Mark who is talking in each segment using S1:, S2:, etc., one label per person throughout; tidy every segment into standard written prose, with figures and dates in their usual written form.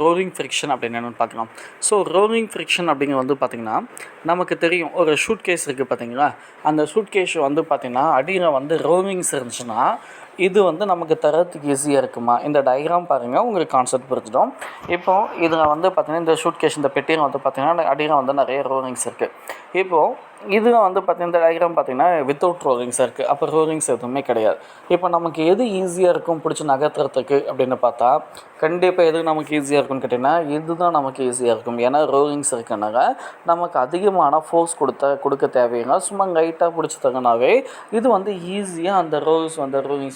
S1: Rolling friction அப்படின்னு என்னென்னு பார்க்கலாம். ஸோ ரோலிங் ஃப்ரிக்ஷன் அப்படிங்கிறது வந்து பார்த்திங்கன்னா நமக்கு தெரியும். ஒரு ஷூட் கேஸ் இருக்குது பார்த்தீங்களா, அந்த ஷூட் கேஸ் வந்து பார்த்திங்கன்னா அடியில் வந்து ரோலிங்ஸ் இருந்துச்சுன்னா இது வந்து நமக்கு தரத்துக்கு ஈஸியாக இருக்குமா? இந்த டயக்ராம் பாருங்கள், உங்களுக்கு கான்செப்ட் புரிஞ்சிடும். இப்போது இதில் வந்து பார்த்திங்கன்னா இந்த ஷூட் கேஸ் இந்த பெட்டியில் வந்து பார்த்திங்கன்னா அடியில் வந்து நிறைய ரோலிங்ஸ் இருக்குது. இப்போது இதில் வந்து பார்த்திங்கன்னா இந்த டயக்ராம் பார்த்திங்கன்னா வித்தவுட் ரோலிங்ஸ் இருக்குது. அப்போ ரோலிங்ஸ் எதுவுமே கிடையாது. இப்போ நமக்கு எது ஈஸியாக இருக்கும் பிடிச்சி நகர்த்துறதுக்கு அப்படின்னு பார்த்தா கண்டிப்பாக எது நமக்கு ஈஸியாக இருக்கும்னு கேட்டிங்கன்னா இதுதான் நமக்கு ஈஸியாக இருக்கும். ஏன்னா ரோலிங்ஸ் இருக்கனால நமக்கு அதிகமான ஃபோர்ஸ் கொடுக்க தேவையில்லை. சும்மா லைட்டாக பிடிச்சி தங்கினாவே இது வந்து ஈஸியாக அந்த ரோலிங்ஸ்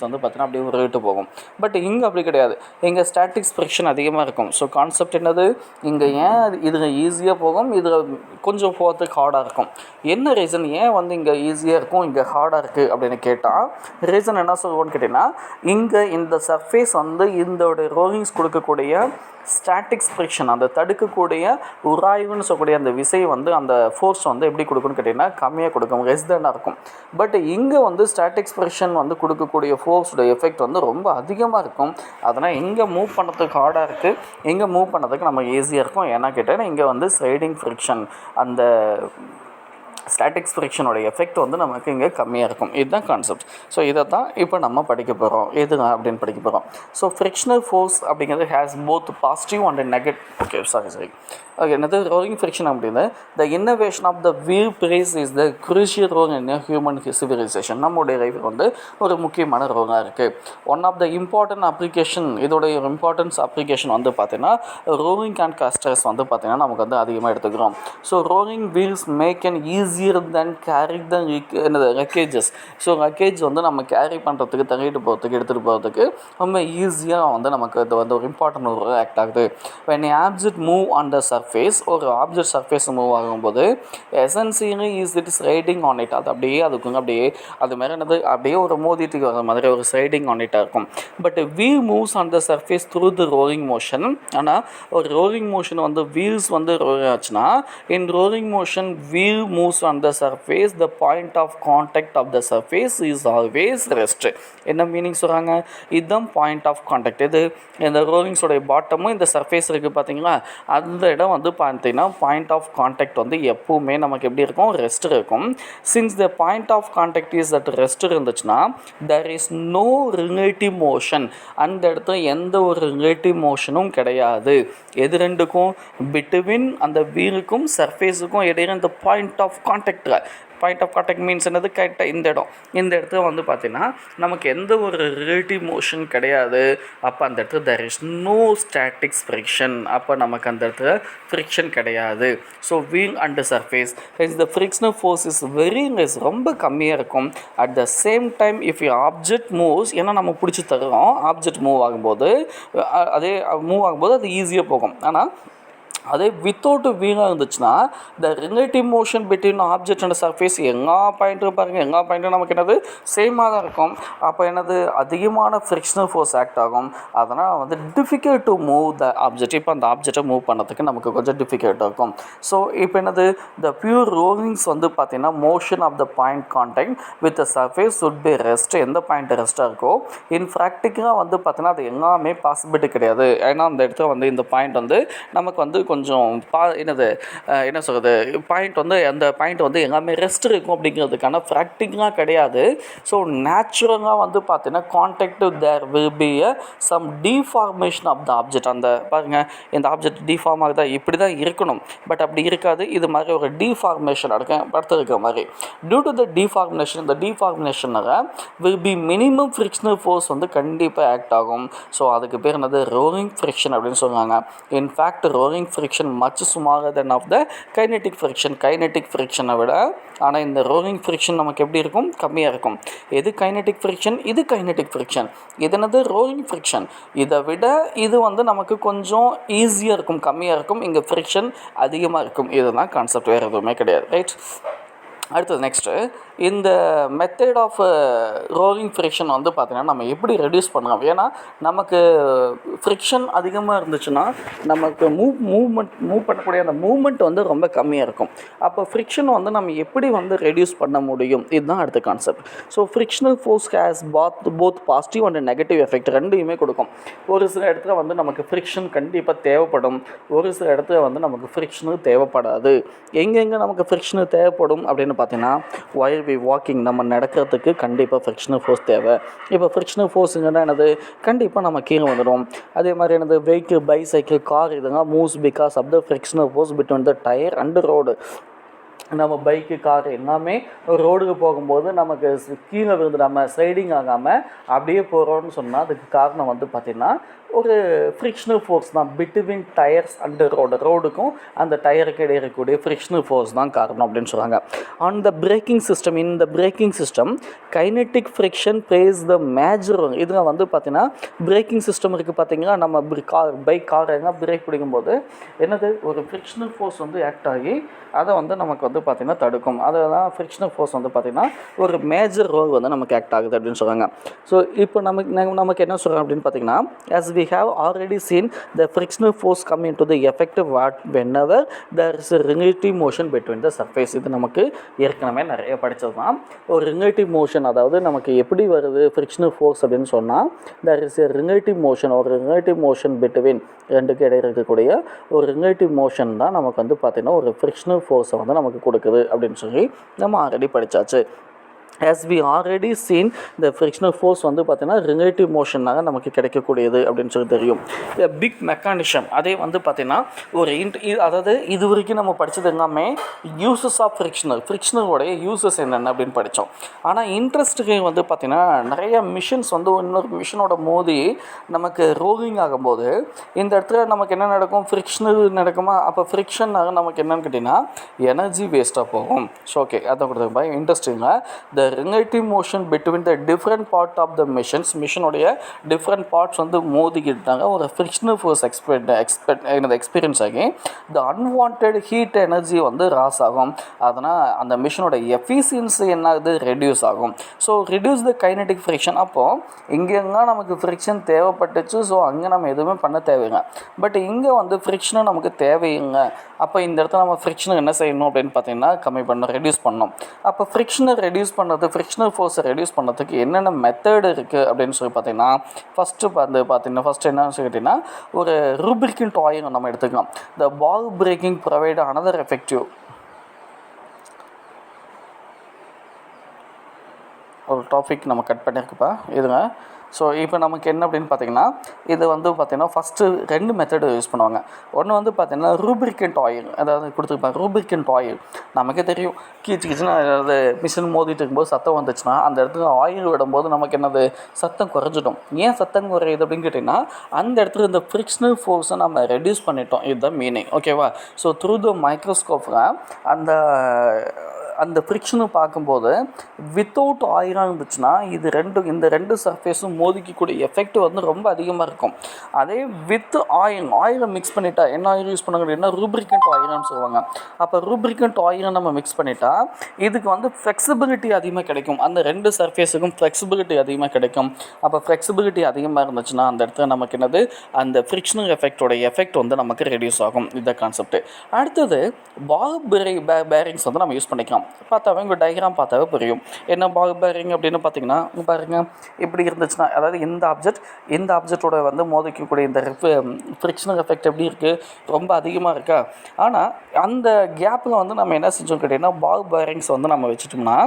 S1: வந்து பார்த்திங்கன்னா அப்படியே உருவிட்டு போகும். பட் இங்கே அப்படி கிடையாது. இங்கே ஸ்டாட்டிக்ஸ் ஃப்ரிக்ஷன் அதிகமாக இருக்கும். ஸோ கான்செப்ட் என்னது, இங்கே ஏன் இதில் ஈஸியாக போகும், இதில் கொஞ்சம் போகிறதுக்கு ஹார்டாக இருக்கும். என்ன ரீசன், ஏன் வந்து இங்கே ஈஸியாக இருக்கும் இங்கே ஹார்டாக இருக்குது அப்படின்னு கேட்டால் ரீசன் என்ன சொல்லுவோன்னு கேட்டிங்கன்னா, இங்கே இந்த சர்ஃபேஸ் வந்து இதோட ரோலிங்ஸ் கொடுக்கக்கூடிய ஸ்டாட்டிக்ஸ் ஃப்ரிக்ஷன், அந்த தடுக்கக்கூடிய உராய்வுன்னு சொல்லக்கூடிய அந்த விசை வந்து அந்த ஃபோர்ஸ் வந்து எப்படி கொடுக்குன்னு கேட்டிங்கன்னா கம்மியாக கொடுக்கும், ரெசிடண்டாக இருக்கும். பட் இங்கே வந்து ஸ்டாட்டிக்ஸ் ஃப்ரிக்ஷன் வந்து கொடுக்கக்கூடிய ஃபோர்ஸோட எஃபெக்ட் வந்து ரொம்ப அதிகமாக இருக்கும். அதனால் இங்கே மூவ் பண்ணுறதுக்கு ஹார்டாக இருக்குது, இங்கே மூவ் பண்ணுறதுக்கு நமக்கு ஈஸியாக இருக்கும். ஏன்னா கேட்டால் இங்கே வந்து ஸ்லைடிங் ஃப்ரிக்ஷன் அந்த ஸ்டாட்டிக்ஸ் ஃப்ரிக்ஷனோட எஃபெக்ட் வந்து நமக்கு இங்கே கம்மியாக இருக்கும். இதுதான் கான்செப்ட். ஸோ இதை தான் இப்போ நம்ம படிக்க போகிறோம். எது அப்படின்னு படிக்க போகிறோம். ஸோ ஃப்ரிக்ஷனல் ஃபோர்ஸ் அப்படிங்கிறது has both positive and negative. Sorry என்னது ரோலிங் ஃப்ரிக்ஷன் அப்படின்னு the innovation of the wheel plays is the crucial role in human civilisation. நம்முடைய லைஃப் வந்து ஒரு முக்கியமான ரோலாக இருக்குது. One of the important application, இதோடைய இம்பார்ட்டன்ஸ் அப்ளிகேஷன் வந்து பார்த்தீங்கன்னா ரோலிங் அண்ட் காஸ்டர்ஸ் வந்து பார்த்தீங்கன்னா நமக்கு வந்து அதிகமாக எடுத்துக்கிறோம். So rolling wheels make an easier then carry the luggages. So luggage வந்து நம்ம கேரி பண்ணுறதுக்கு தள்ளிட்டு போகிறதுக்கு எடுத்துகிட்டு போகிறதுக்கு ரொம்ப ஈஸியாக வந்து நமக்கு இது வந்து ஒரு இம்பார்ட்டன்ட் ஒரு ஆக்ட் ஆகுது. when an object move on the surface, ஒரு ஆப்ஜெக்ட் சர்ஃபேஸ் மூவ் ஆகும்போது essentially is it sliding on it. அது அப்படியே அதுக்குங்க அப்படியே அது மாதிரி என்னது அப்படியே ஒரு மோதிட்டுக்கு வர மாதிரி ஒரு ஸ்லைடிங் ஆன் இட்டாக இருக்கும். But wheel moves on the surface through the rolling motion. ஆனால் ஒரு ரோலிங் மோஷன் வந்து வீல்ஸ் வந்து ரோல் ஆச்சுன்னா in rolling motion wheel moves on the surface the point of contact of the surface is always rest. என்ன meaning சொல்கிறாங்க, இதுதான் point of contact. இது இந்த ரோலிங்ஸோடைய பாட்டமும் இந்த சர்ஃபேஸ் இருக்குது பார்த்தீங்களா, அந்த இடம் வந்து பார்த்தீங்கன்னா பாயிண்ட் ஆஃப் கான்டாக்ட் வந்து எப்பவுமே நமக்கு எப்படி இருக்கும், ரெஸ்ட் இருக்கும். Since the point of contact is that rest இருந்துச்சுன்னா there is no relative motion. அந்த இடத்துல எந்த ஒரு ரிலேட்டிவ் மோஷனும் கிடையாது. எது ரெண்டுக்கும், பிட்வீன் அந்த வீலுக்கும் சர்ஃபேஸுக்கும் இடையில இந்த பாயிண்ட் ஆஃப் கான்டாக்ட் மீன்ஸ் என்னது, கரெக்டாக இந்த இடத்துல வந்து பார்த்திங்கன்னா நமக்கு எந்த ஒரு ரிலேட்டிவ் மோஷன் கிடையாது. அப்போ அந்த இடத்துல there is no statics friction. அப்போ நமக்கு அந்த இடத்துல ஃப்ரிக்ஷன் கிடையாது. So wheel and surface the frictional force is very less, ரொம்ப கம்மியாக இருக்கும். At the same time if object moves, ஏன்னா நம்ம பிடிச்சி தருவோம் ஆப்ஜெக்ட் மூவ் ஆகும்போது அது ஈஸியாக போகும். ஆனால் அதே வித்தவுட் வீலாக இருந்துச்சுன்னா த relative motion between object and surface எல்லா பாயிண்ட்டும் பாருங்கள், எல்லா பாயிண்ட்டும் நமக்கு என்னது சேமாக தான் இருக்கும். அப்போ என்னது அதிகமான ஃப்ரிக்ஷனல் ஃபோர்ஸ் ஆக்ட் ஆகும். அதனால் வந்து difficult to move the object. இப்போ அந்த ஆப்ஜெக்டை மூவ் பண்ணதுக்கு நமக்கு கொஞ்சம் டிஃபிகல்ட்டாக இருக்கும். ஸோ இப்போ என்னது த பியூர் ரோலிங்ஸ் வந்து பார்த்திங்கன்னா motion of the point contact with the surface should be rest. எந்த பாயிண்ட் ரெஸ்ட்டாக இருக்கோ இன் ப்ராக்டிக்கலாக வந்து பார்த்திங்கன்னா அது எல்லாமே பாசிபிலிட்டி கிடையாது. ஏன்னா அந்த இடத்துல வந்து இந்த பாயிண்ட் வந்து நமக்கு வந்து கொஞ்சம் என்ன சொல்கிறது, பாயிண்ட் வந்து அந்த பாயிண்ட் வந்து எல்லாமே ரெஸ்ட் இருக்கும் அப்படிங்கிறதுக்கான ப்ராக்டிக்கலாக கிடையாது. ஸோ நேச்சுரலாக வந்து பார்த்தீங்கன்னா contact there will be some deformation of the object. அந்த பாருங்கள், இந்த ஆப்ஜெக்ட் டிஃபார்ம் ஆகுதா, இப்படி தான் இருக்கணும், பட் அப்படி இருக்காது. இது மாதிரி ஒரு டிஃபார்மேஷன் படுத்திருக்கிற மாதிரி. டியூ டு த டிஃபார்மேஷன், இந்த டிஃபார்மேஷனில் will be minimum frictional force வந்து கண்டிப்பாக ஆக்ட் ஆகும். ஸோ அதுக்கு பேர் என்னது, ரோலிங் ஃப்ரிக்ஷன் அப்படின்னு சொல்லுவாங்க. In fact rolling friction much smaller than of the kinetic ஃப்ரிக்ஷனை விட. ஆனால் இந்த ரோலிங் ஃப்ரிக்ஷன் நமக்கு எப்படி இருக்கும், கம்மியாக இருக்கும். எது கைனெட்டிக் ஃப்ரிக்ஷன், இது கைனெட்டிக் ஃப்ரிக்ஷன். இது என்னது, ரோலிங் ஃப்ரிக்ஷன். இதை விட இது வந்து நமக்கு கொஞ்சம் ஈஸியாக இருக்கும், கம்மியாக இருக்கும். இங்கே ஃப்ரிக்ஷன் அதிகமாக இருக்கும். இதுதான் கான்செப்ட், வேறு எதுவுமே கிடையாது. ரைட். அடுத்தது நெக்ஸ்ட்டு இந்த மெத்தட் ஆஃப் ரோலிங் ஃப்ரிக்ஷன் வந்து பார்த்திங்கன்னா நம்ம எப்படி ரெடியூஸ் பண்ணலாம். ஏன்னா நமக்கு ஃப்ரிக்ஷன் அதிகமாக இருந்துச்சுன்னா நமக்கு மூவ் பண்ணக்கூடிய அந்த மூவ்மெண்ட் வந்து ரொம்ப கம்மியாக இருக்கும். அப்போ ஃப்ரிக்ஷன் வந்து நம்ம எப்படி வந்து ரெடியூஸ் பண்ண முடியும், இதுதான் அடுத்த concept. So frictional force has both positive and negative effect ரெண்டையுமே கொடுக்கும். ஒரு சில இடத்துல வந்து நமக்கு ஃப்ரிக்ஷன் கண்டிப்பாக தேவைப்படும், ஒரு சில இடத்துல வந்து நமக்கு ஃப்ரிக்ஷனு தேவைப்படாது. எங்கெங்கே நமக்கு ஃப்ரிக்ஷனு தேவைப்படும் அப்படின்னு பார்த்தீங்கன்னா, ஒயர் வி வாக்கிங் நம்ம நடக்கிறதுக்கு கண்டிப்பாக ஃப்ரிக்ஷனல் ஃபோர்ஸ் தேவை. இப்போ ஃப்ரிக்ஷனல் ஃபோர்ஸுங்கன்னா என்னது, கண்டிப்பாக நம்ம கீழே வந்துடும். அதே மாதிரி என்னது, வெஹிக்கிள், பைசைக்கிள், கார் இதெல்லாம் moves because of the frictional force between the tyre and road. நம்ம பைக்கு, காரு எல்லாமே ரோடுக்கு போகும்போது நமக்கு கீழே விழுந்துடாமல் ஸ்லைடிங் ஆகாமல் அப்படியே போகிறோன்னு சொன்னால் அதுக்கு காரணம் வந்து பார்த்திங்கன்னா ஒரு ஃப்ரிக்ஷனல் ஃபோர்ஸ் தான் பிட்வீன் டயர்ஸ் அண்ட் ரோடுக்கும் அந்த டயருக்கு இடையே இருக்கக்கூடிய ஃப்ரிக்ஷனல் ஃபோர்ஸ் தான் காரணம் அப்படின்னு சொல்கிறாங்க. ஆன் த பிரேக்கிங் சிஸ்டம், இந்த braking system kinetic friction plays the major role. இதில் வந்து பார்த்திங்கன்னா பிரேக்கிங் சிஸ்டம் இருக்குது பார்த்திங்கன்னா, நம்ம கார் எல்லாம் பிரேக் பிடிக்கும்போது என்னது ஒரு ஃப்ரிக்ஷனல் ஃபோர்ஸ் வந்து ஆக்ட் ஆகி அதை வந்து நமக்கு வந்து பார்த்திங்கன்னா தடுக்கும். அதெல்லாம் ஃப்ரிக்ஷனல் ஃபோர்ஸ் வந்து பார்த்திங்கன்னா ஒரு மேஜர் ரோல் வந்து நமக்கு ஆக்ட் ஆகுது அப்படின்னு சொல்கிறாங்க. ஸோ இப்போ நமக்கு என்ன சொல்கிறோம் அப்படின்னு பார்த்திங்கன்னா, as we have already seen the frictional force come into the effect whenever there is a relative motion between the surface. இது நமக்கு ஏற்கனவே நிறைய படித்தது தான். ஒரு ரிலேட்டிவ் மோஷன், அதாவது நமக்கு எப்படி வருது ஃப்ரிக்ஷனல் ஃபோர்ஸ் அப்படின்னு சொன்னால், there is a relative motion, ஒரு ரிலேட்டிவ் மோஷன் பிட்வீன் ரெண்டுக்கு இடையே இருக்கக்கூடிய ஒரு ரிலேட்டிவ் மோஷன் தான் நமக்கு வந்து பார்த்திங்கன்னா ஒரு ஃப்ரிக்ஷனல் ஃபோர்ஸை வந்து நமக்கு கொடுக்குது அப்படின்னு சொல்லி நம்ம already படித்தாச்சு. as we already seen the frictional force வந்து பார்த்திங்கன்னா ரிலேட்டிவ் மோஷன்னாக நமக்கு கிடைக்கக்கூடியது அப்படின்னு சொல்லி தெரியும். பிக் மெக்கானிசம் அதே வந்து பார்த்திங்கன்னா ஒரு அதாவது இது வரைக்கும் நம்ம படித்தது எல்லாமே யூசஸ் ஆஃப் ஃப்ரிக்ஷனலோடைய யூசஸ் என்னென்ன அப்படின்னு படித்தோம். ஆனால் இன்ட்ரெஸ்ட்டுக்கு வந்து பார்த்திங்கன்னா நிறைய மிஷின்ஸ் வந்து இன்னொரு மிஷினோட மோதி நமக்கு ரோலிங் ஆகும்போது இந்த இடத்துல நமக்கு என்ன நடக்கும், ஃப்ரிக்ஷனல் நடக்குமா. அப்போ ஃப்ரிக்ஷன்னாக நமக்கு என்னென்னு கேட்டிங்கன்னா எனர்ஜி வேஸ்ட்டாக போகும். ஸோ ஓகே, அதை கொடுத்து பை இன்ட்ரெஸ்டிங்காக the relative motion between the different part of the மிஷினுடைய டிஃப்ரெண்ட் பார்ட்ஸ் வந்து மோதிக்கிட்டாங்க, ஒரு ஃப்ரிக்ஷனல் ஃபோர்ஸ் எக்ஸ்பீரியன்ஸ் ஆகி the unwanted heat எனர்ஜி வந்து ராஸ் ஆகும். அதனால் அந்த மிஷினோட எஃபிஷியன்சி என்ன ஆகுது, ரெடியூஸ் ஆகும். So reduce the kinetic friction. அப்போது இங்கெல்லாம் நமக்கு ஃப்ரிக்ஷன் தேவைப்பட்டுச்சு, ஸோ அங்கே நம்ம எதுவுமே பண்ண தேவைங்க. பட் இங்கே வந்து ஃப்ரிக்ஷனும் நமக்கு தேவைங்க. அப்போ இந்த இடத்துல நம்ம ஃப்ரிக்ஷனை என்ன செய்யணும் அப்படின்னு பார்த்தீங்கன்னா கம்மி பண்ணணும், ரெடியூஸ் பண்ணணும். அப்போ ஃப்ரிக்ஷனை ரெடியூஸ் பண்ணது, ஃப்ரிக்ஷனல் ஃபோர்ஸை ரெடியூஸ் பண்ணுறதுக்கு என்னென்ன மெத்தட் இருக்குது அப்படின்னு சொல்லி பார்த்தீங்கன்னா, ஃபஸ்ட்டு என்னன்னு சொல்லிட்டிங்கன்னா ஒரு ரூப்ரிகன்ட் ஆயில் நம்ம எடுத்துக்கலாம். த பால் பிரேக்கிங் ப்ரொவைட் அனதர் எஃபெக்டிவ். ஒரு டாபிக் நம்ம கட் பண்ணியிருக்குப்பா இதுங்க. ஸோ இப்போ நமக்கு என்ன அப்படின்னு பார்த்தீங்கன்னா, இது வந்து பார்த்திங்கன்னா ஃபஸ்ட்டு 2 மெத்தடு யூஸ் பண்ணுவாங்க. ஒன்று வந்து பார்த்திங்கன்னா ரூப்ரிகன்ட் ஆயில், அதாவது கொடுத்துருப்பாங்க ரூப்ரிகன்ட் ஆயில். நமக்கே தெரியும், கீச்சுன்னா அதாவது மிஷின் மோதிட்டு இருக்கும்போது சத்தம் வந்துச்சுன்னா அந்த இடத்துல ஆயில் விடும்போது நமக்கு என்னது சத்தம் குறைஞ்சிடும். ஏன் சத்தம் குறையுது அப்படின்னு கேட்டிங்கன்னா, அந்த இடத்துல இந்த ஃப்ரிக்ஷனல் ஃபோர்ஸை நம்ம ரெடியூஸ் பண்ணிட்டோம், இதுதான் மீனிங். ஓகேவா. ஸோ த்ரூ த மைக்ரோஸ்கோப்பில் அந்த ஃப்ரிக்ஷனை பார்க்கும்போது வித்தவுட் ஆயிலாக இருந்துச்சுன்னா இந்த ரெண்டு சர்ஃபேஸும் மோதிக்கக்கூடிய எஃபெக்ட் வந்து ரொம்ப அதிகமாக இருக்கும். அதே வித் ஆயிலை மிக்ஸ் பண்ணிட்டா, என்ன ஆயில் யூஸ் பண்ண ரூப்ரிகன்ட் ஆயில்னு சொல்லுவாங்க. அப்போ ரூப்ரிகன்ட் ஆயிலை நம்ம மிக்ஸ் பண்ணிட்டா இதுக்கு வந்து ஃப்ளெக்சிபிலிட்டி அதிகமாக கிடைக்கும். அந்த 2 சர்ஃபேஸுக்கும் ஃப்ளெக்சிபிலிட்டி அதிகமாக கிடைக்கும். அப்போ ஃப்ளெக்சிபிலிட்டி அதிகமாக இருந்துச்சுன்னா அந்த இடத்துல நமக்கு என்னது, அந்த ஃப்ரிக்ஷனல் எஃபெக்ட் வந்து நமக்கு ரெடியூஸ் ஆகும். இந்த கான்செப்ட். அடுத்தது பால் பேரிங்ஸ் வந்து நம்ம யூஸ் பண்ணிக்கலாம். பார்த்தாவே உங்கள் டயக்ராம் பார்த்தாவே புரியும் என்ன பால் பேரிங் அப்படின்னு பார்த்தீங்கன்னா, பாருங்கள் இப்படி இருந்துச்சுன்னா, அதாவது இந்த ஆப்ஜெக்டோட வந்து மோதிக்கக்கூடிய இந்த ஃப்ரிக்ஷனல் எஃபெக்ட் எப்படி இருக்குது, ரொம்ப அதிகமாக இருக்கா. ஆனால் அந்த கேப்பில் வந்து நம்ம என்ன செஞ்சோம் கேட்டிங்கன்னா, பால் பேரிங்ஸ் வந்து நம்ம வச்சுட்டோம்னா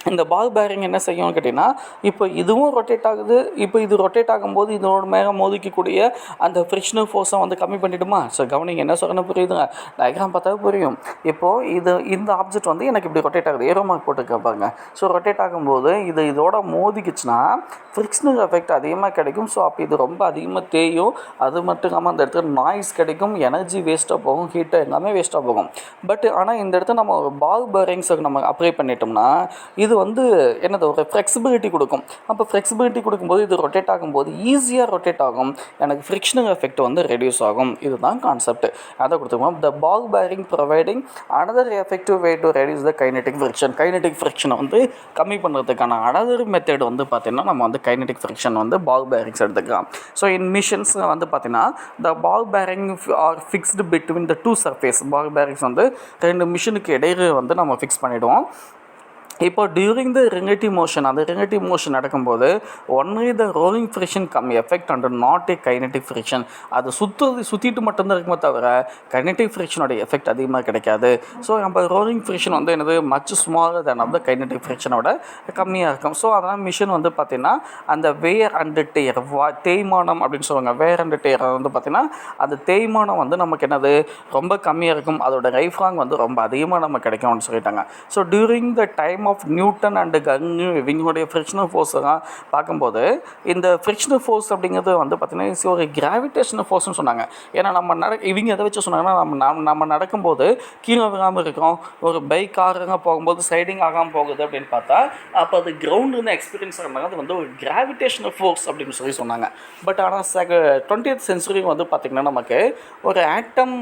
S1: இந்த பால் பேரிங் என்ன செய்யும் கேட்டிங்கன்னா, இப்போ இதுவும் ரொட்டேட் ஆகுது. இப்போ இது ரொட்டேட் ஆகும்போது இதோட மேலே மோதிக்கக்கூடிய அந்த ஃப்ரிக்ஷனல் ஃபோர்ஸை வந்து கம்மி பண்ணிவிடுமா. ஸோ கவனிங்க, என்ன சொல்லணும் புரியுதுங்க, டயக்ராம் பார்த்தாவே புரியும். இப்போது இந்த ஆப்ஜெக்ட் வந்து எனக்கு இப்படி ரொட்டேட் ஆகுது, ஏரோ மார்க் போட்டு பாருங்க. ஸோ ரொட்டேட் ஆகும்போது இதோட மோதிக்குச்சுன்னா ஃப்ரிக்ஷனல் எஃபெக்ட் அதிகமாக கிடைக்கும். ஸோ அப்போ இது ரொம்ப அதிகமாக தேயும். அது மட்டும் இல்லாமல் அந்த இடத்துல நாய்ஸ் கிடைக்கும், எனர்ஜி வேஸ்ட்டாக போகும், ஹீட்டாக எல்லாமே வேஸ்ட்டாக போகும். பட் ஆனால் இந்த இடத்துல நம்ம பால் பேரிங்ஸை நம்ம அப்ளை பண்ணிட்டோம்னா இது இது வந்து என்னது ஒரு ஃப்ளெக்சிபிலிட்டி கொடுக்கும். அப்போ ஃப்ளெக்சிபிலிட்டி கொடுக்கும்போது இது ரொட்டேட் ஆகும்போது ஈஸியாக ரொட்டேட் ஆகும், எனக்கு ஃப்ரிக்ஷனல் எஃபெக்ட் வந்து ரெடியூஸ் ஆகும். இதுதான் கான்செப்ட். அதை கொடுத்துருக்கோம். The ball bearing providing another effective way to reduce the kinetic friction. Kinetic ஃப்ரிக்ஷனை வந்து கம்மி பண்ணுறதுக்கான அனதர் மெத்தட் வந்து பார்த்திங்கன்னா நம்ம வந்து கைனெட்டிக் ஃப்ரிக்ஷன் வந்து பால் பேரிங்ஸ் எடுத்துக்கலாம். ஸோ இன் மிஷின்ஸ் வந்து பார்த்திங்கன்னா the ball bearing are fixed between the two surface. Ball bearings வந்து 2 மிஷினுக்கு இடையில வந்து நம்ம ஃபிக்ஸ் பண்ணிவிடுவோம். இப்போ டியூரிங் த ரிலேட்டிவ் மோஷன், அந்த ரிலேட்டிவ் மோஷன் நடக்கும்போது only the rolling friction come effect and not a kinetic friction. அது சுற்றிட்டு மட்டும்தான் இருக்குமே தவிர கைனெட்டிக் ஃப்ரிக்ஷனோட எஃபெக்ட் அதிகமாக கிடைக்காது. ஸோ நம்ம ரோலிங் ஃப்ரிக்ஷன் வந்து என்னது much smaller than of the kinetic ஃப்ரிக்ஷனோட கம்மியாக இருக்கும். ஸோ அதனால் மிஷின் வந்து பார்த்திங்கன்னா அந்த வேர் அண்ட் டேர் தேய்மானம் அப்படின்னு சொல்லுவாங்க. வேர் அண்ட் டேர் வந்து பார்த்திங்கன்னா அந்த தேய்மானம் வந்து நமக்கு என்னது ரொம்ப கம்மியாக இருக்கும், அதோட லைஃப் லாங் வந்து ரொம்ப அதிகமாக நம்ம கிடைக்கும்னு சொல்லிட்டாங்க. So during the time of Newton and கன்யூ இவங்களுடைய ஃப்ரிக்ஷனல் ஃபோர்ஸெல்லாம் பார்க்கும்போது இந்த ஃப்ரிக்ஷனல் ஃபோர்ஸ் அப்படிங்கிறது வந்து பார்த்திங்கன்னா ஒரு கிராவிடேஷனல் ஃபோர்ஸ்னு சொன்னாங்க. ஏன்னா நம்ம இவங்க எதை வச்சு சொன்னாங்கன்னா நம்ம நடக்கும்போது கீழே விழாமல் இருக்கோம், ஒரு பைக் காருங்க போகும்போது சைடிங் ஆகாமல் போகுது அப்படின்னு பார்த்தா அப்போ அது கிரவுண்டுன்னு எக்ஸ்பீரியன்ஸ் ஆனாங்க. அது வந்து ஒரு கிராவிடேஷனல் ஃபோர்ஸ் அப்படின்னு சொன்னாங்க. பட் ஆனால் 20th சென்ச்சுரி வந்து பார்த்திங்கன்னா நமக்கு ஒரு ஆட்டம்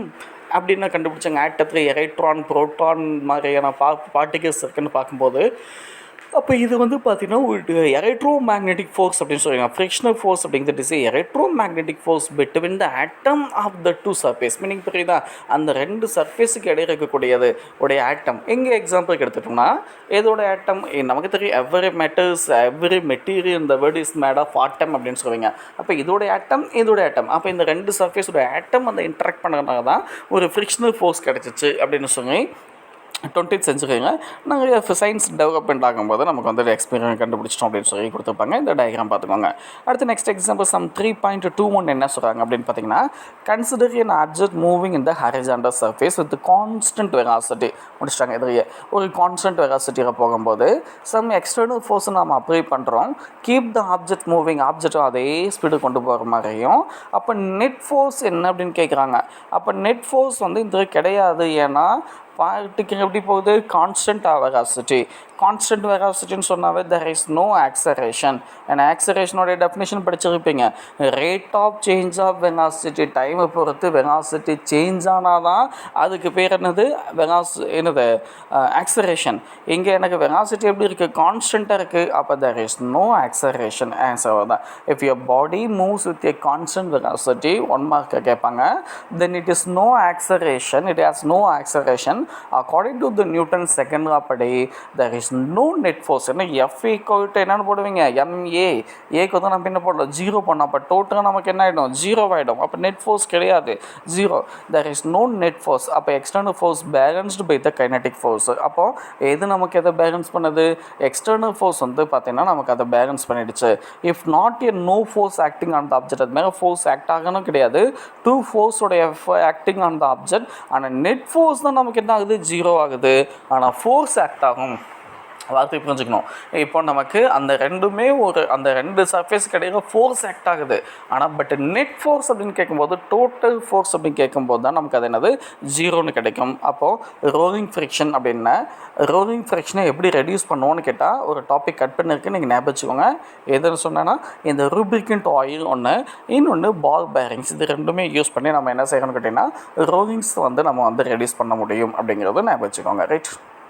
S1: அப்படின்னு கண்டுபிடிச்சாங்க. ஆட்டத்தில் எலக்ட்ரான், புரோட்டான் மாதிரியான பார்ட்டிகல்ஸ் இருக்குன்னு பார்க்கும்போது அப்போ இது வந்து பார்த்திங்கன்னா ஒரு எலக்ட்ரோ மேக்னெட்டிக் ஃபோர்ஸ் அப்படின்னு சொல்லுவாங்க. ஃப்ரிக்ஷனல் ஃபோர்ஸ் அப்படிங்கிறது is electromagnetic force between the atom of the two surface. Meaning புரியுதா? அந்த 2 சர்ஃபேஸுக்கு இடையே இருக்கக்கூடியது உடைய ஆட்டம். எங்கே எக்ஸாம்பிளுக்கு எடுத்துட்டோம்னா இதோட ஆட்டம் நமக்கு தெரியும், எவ்ரி மெட்டல்ஸ் எவ்ரி மெட்டீரியல் இந்த world is made of atom அப்படின்னு சொல்லுவீங்க. அப்போ இதோட ஆட்டம் இதோட ஆட்டம், அப்போ இந்த 2 சர்ஃபேஸோட ஆட்டம் அந்த இன்ட்ராக்ட் பண்ணுறதுனால தான் ஒரு ஃப்ரிக்ஷனல் ஃபோர்ஸ் கிடச்சிச்சு அப்படின்னு சொல்லி 20th சென்ச்சுரிங்க நாங்கள் சயின்ஸ் டெவலப்மெண்ட் ஆகும்போது நமக்கு வந்து எக்ஸ்பீரியன்ஸ் கண்டுபிடிச்சிட்டோம் அப்படின்னு சொல்லி கொடுத்துருப்பாங்க. இந்த டயக்ராம் பார்த்துக்கோங்க. அடுத்து நெக்ஸ்ட் எக்ஸாம்பிள் சம் 3.21 என்ன சொல்கிறாங்க அப்படின்னு பார்த்தீங்கன்னா, consider an object moving in the horizontal surface with constant velocity. முடிச்சிட்டாங்க. இதுலேயே ஒரு கான்ஸ்டன்ட் வெலாசிட்டியில் போகும்போது சம் எக்ஸ்டர்னல் ஃபோர்ஸை நம்ம அப்ளை பண்ணுறோம். கீப் த ஆப்ஜெக்ட் மூவிங், ஆப்ஜெக்டும் அதே ஸ்பீடு கொண்டு போகிற மாதிரியும். அப்போ நெட் ஃபோர்ஸ் என்ன அப்படின்னு கேட்குறாங்க. அப்போ நெட் ஃபோர்ஸ் வந்து இது கிடையாது. ஏன்னா பார்ட்டிக்கல் எப்படி போகுது? Constant velocity. கான்ஸ்டன்ட் வெலாசிட்டின்னு சொன்னாவே தெர் இஸ் நோ ஆக்சரேஷன். ஏன்னா ஆக்சரேஷனோடைய டெஃபினேஷன் படிச்சிருப்பீங்க. Rate of change of velocity, டைமை பொறுத்து வெலாசிட்டி சேஞ்ச் ஆனால் தான் அதுக்கு பேர் என்னது ஆக்சரேஷன். இங்கே எனக்கு வெலாசிட்டி எப்படி இருக்குது? கான்ஸ்டண்ட்டாக இருக்குது. அப்போ there is no acceleration. Answer தான். If your body moves with a constant velocity 1 mark கேட்பாங்க. Then it is no acceleration, it has no acceleration. According to the Newton's second law படி there is no net force. என்ன F equal என்னென்னு போடுவீங்க? MA. ஏக்கு வந்து நம்ம என்ன போடலாம்? 0 பண்ணோம். அப்போ டோட்டலாக நமக்கு என்ன ஆகிடும்? 0 ஆகிடும். அப்போ நெட் ஃபோர்ஸ் கிடையாது, 0. there is no net force. அப்போ external force balanced by the kinetic force. அப்போது எது நமக்கு எதை பேலன்ஸ் பண்ணுது? எக்ஸ்டர்னல் ஃபோர்ஸ் வந்து பார்த்திங்கன்னா நமக்கு அதை பேலன்ஸ் பண்ணிடுச்சு. If not a no force acting on the object, அது மேலே ஃபோர்ஸ் ஆக்ட் ஆகணும் கிடையாது. 2 ஃபோர்ஸோடைய ஆக்டிங் ஆன் த ஆப்ஜெக்ட். ஆனால் நெட் ஃபோர்ஸ் தான் நமக்கு என்ன ஆகுது? 0 ஆகுது. ஆனால் ஃபோர்ஸ் ஆக்ட் ஆகும். வார்த்தை புரிஞ்சுக்கணும். இப்போ நமக்கு அந்த ரெண்டுமே அந்த 2 சர்ஃபேஸ் கிடையாது ஃபோர்ஸ் ஆக்ட் ஆகுது. ஆனால் பட் நெட் ஃபோர்ஸ் அப்படின்னு கேட்கும்போது, டோட்டல் ஃபோர்ஸ் அப்படின்னு கேட்கும்போது தான் நமக்கு அது என்னது? 0ன்னு கிடைக்கும். அப்போது ரோலிங் ஃப்ரிக்ஷன் அப்படின்னா ரோலிங் ஃப்ரிக்ஷனை எப்படி ரெடியூஸ் பண்ணுவோன்னு கேட்டால் ஒரு டாபிக் கட் பண்ணிருக்கு, நீங்கள் ஞாபகம் வச்சுக்கோங்க. எதுன்னு சொன்னால் இந்த ரூப்ரிகன்ட் ஆயில் ஒன்று, இன்னொன்று பால் பேரிங்ஸ். இது ரெண்டுமே யூஸ் பண்ணி நம்ம என்ன செய்யணும்னு கேட்டிங்கன்னா ரோலிங்ஸ் வந்து நம்ம வந்து ரெடியூஸ் பண்ண முடியும் அப்படிங்கிறத ஞாபகம் வச்சுக்கோங்க. ரைட்.